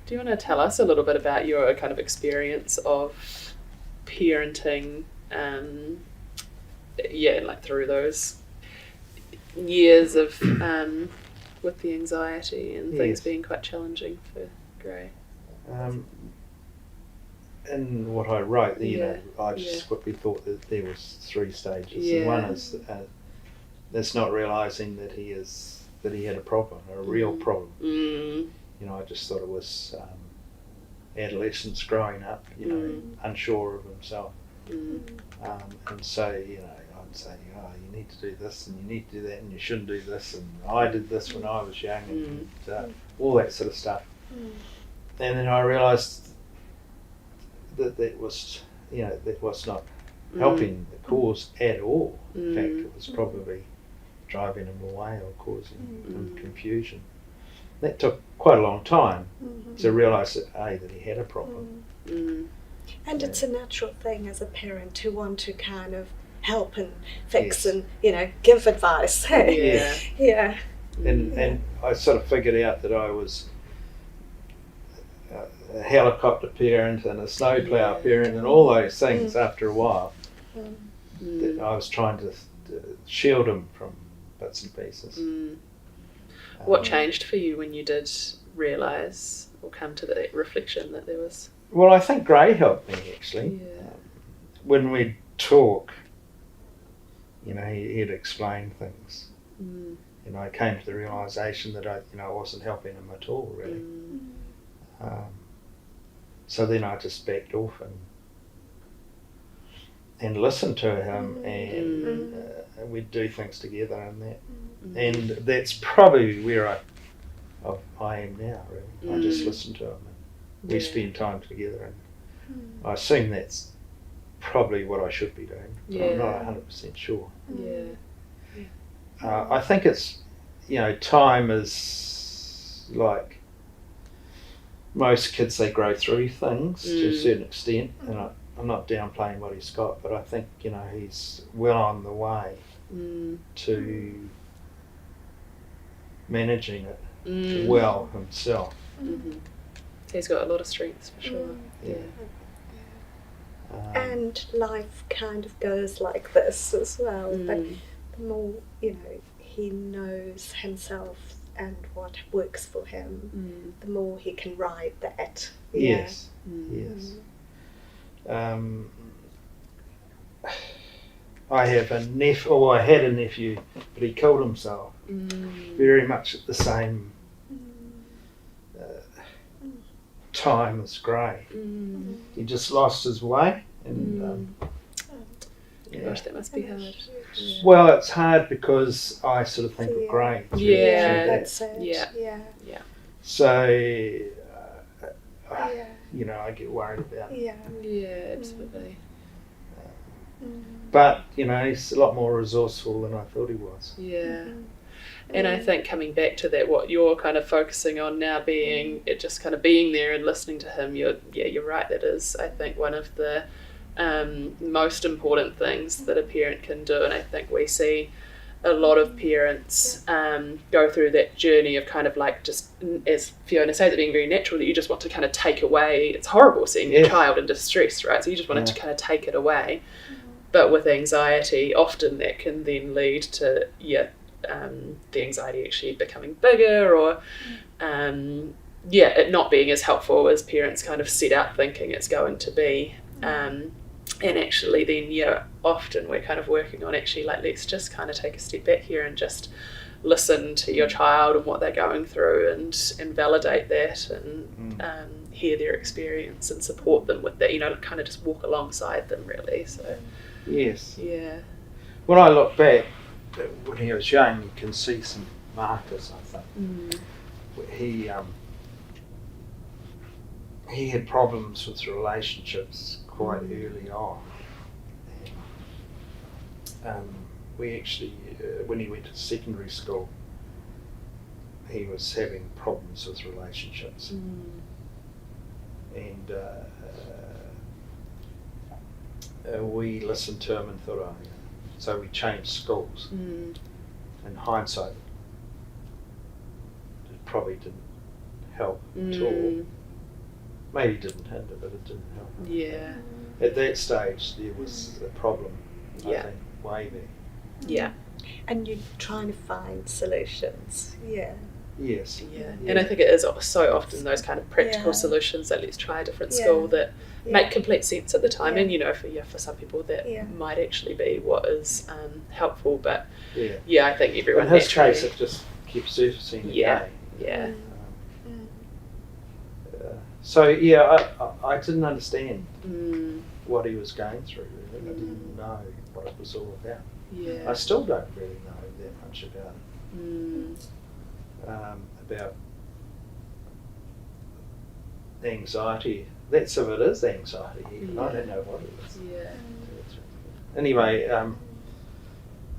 Do you want to tell us a little bit about your kind of experience of parenting, like through those years of with the anxiety and things being quite challenging for Gray? In what I wrote, I just quickly thought that there was 3 stages. And one is that's not realising that he had a problem, a real problem. I just thought it was adolescence growing up, unsure of himself. And so, I'd say, you need to do this and you need to do that and you shouldn't do this and I did this when I was young and all that sort of stuff. And then I realised that was not helping the cause at all. In fact, it was probably driving him away or causing him confusion. That took quite a long time to realise that he had a problem. And it's a natural thing as a parent to want to kind of help and fix and give advice. Yeah. And I sort of figured out that I was a helicopter parent and a snowplow parent and all those things after a while. That I was trying to shield him from bits and pieces. What changed for you when you did realise or come to the reflection that there was? Well, I think Gray helped me actually. When we'd talk, he'd explain things. I came to the realisation that I wasn't helping him at all really. So then I just backed off and listened to him, and we'd do things together and that. And that's probably where I am now, really. I just listen to him and we spend time together, and I assume that's probably what I should be doing, but I'm not 100% sure. I think it's, time is like most kids, they grow through things to a certain extent, and I'm not downplaying what he's got, but I think, he's well on the way to managing it well himself. He's got a lot of strengths for sure. And life kind of goes like this as well, but the more, he knows himself and what works for him, the more he can ride that. Yes. I have a nephew, or I had a nephew, but he killed himself very much at the same time as Gray. He just lost his way, and gosh, that must be hard. Well, it's hard because I sort of think of Gray. That's it. Yeah. So, I get worried about it. Yeah, absolutely. But, he's a lot more resourceful than I thought he was. Yeah. And I think coming back to that, what you're kind of focusing on now being, it just kind of being there and listening to him, you're right, that is, I think, one of the most important things that a parent can do. And I think we see a lot of parents go through that journey of kind of like, just as Fiona says, it being very natural, that you just want to kind of take away. It's horrible seeing your child in distress, right? So you just want to kind of take it away. But with anxiety, often that can then lead to the anxiety actually becoming bigger, or it not being as helpful as parents kind of set out thinking it's going to be. And actually then, often we're kind of working on actually like, let's just kind of take a step back here and just listen to your child and what they're going through, and validate that, and hear their experience and support them with that, kind of just walk alongside them really. So yes. Yeah. When I look back, when he was young, you can see some markers, I think. He had problems with relationships quite early on. And we actually, when he went to secondary school, he was having problems with relationships. And we listened to him and thought, so we changed schools. In hindsight, it probably didn't help at all. maybe didn't hinder, but it didn't help. Yeah. At that stage, there was a problem. I think way back. Yeah. And you're trying to find solutions. Yeah. Yes. Yeah. And I think it is so often those kind of practical solutions that let's try a different school that make complete sense at the time. And for some people that might actually be what is helpful. But I think everyone. In his case, it just keeps surfacing again. Yeah. So I didn't understand what he was going through. Really. I didn't know what it was all about. Yeah. I still don't really know that much about it. About anxiety. That's if it is anxiety. Even. I don't know what it is. Yeah. Anyway,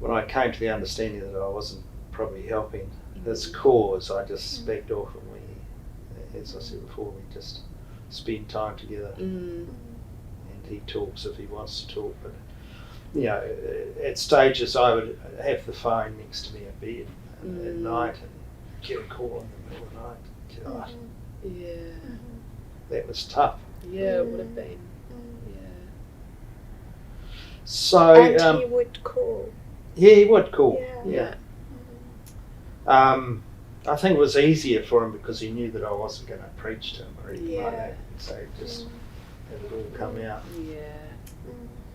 when I came to the understanding that I wasn't probably helping his cause, I just backed off, and we, as I said before, we just spend time together. And he talks if he wants to talk, but at stages I would have the phone next to me in bed at night and get a call in the middle of the night. Yeah. That was tough. Yeah, it would have been. So and he would call. Yeah, he would call. Yeah. I think it was easier for him because he knew that I wasn't going to preach to him or anything like that. So just have it all come out. Yeah.